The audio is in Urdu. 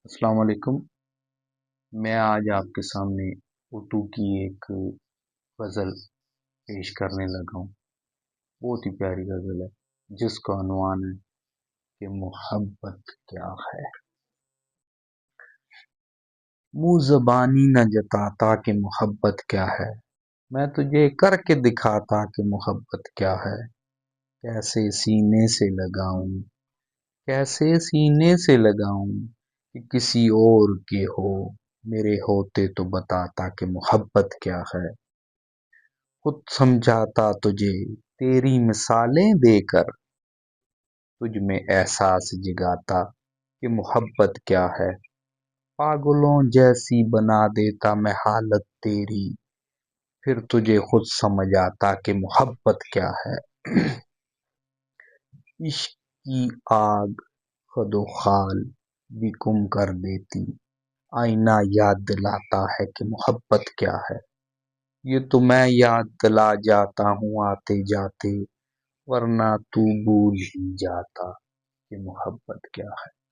السلام علیکم۔ میں آج آپ کے سامنے اردو کی ایک غزل پیش کرنے لگا ہوں۔ بہت ہی پیاری غزل ہے جس کا عنوان ہے کہ محبت کیا ہے۔ منہ زبانی نہ جتاتا کہ محبت کیا ہے، میں تجھے کر کے دکھاتا کہ محبت کیا ہے۔ کیسے سینے سے لگاؤں، کیسے سینے سے لگاؤں کہ کسی اور کے ہو، میرے ہوتے تو بتاتا کہ محبت کیا ہے۔ خود سمجھاتا تجھے تیری مثالیں دے کر، تجھ میں احساس جگاتا کہ محبت کیا ہے۔ پاگلوں جیسی بنا دیتا میں حالت تیری، پھر تجھے خود سمجھ آتا کہ محبت کیا ہے۔ عشق کی آگ خد و خال بھی گم کر دیتی، آئینہ یاد دلاتا ہے کہ محبت کیا ہے۔ یہ تو میں یاد دلا جاتا ہوں آتے جاتے، ورنہ تو بھول ہی جاتا کہ محبت کیا ہے۔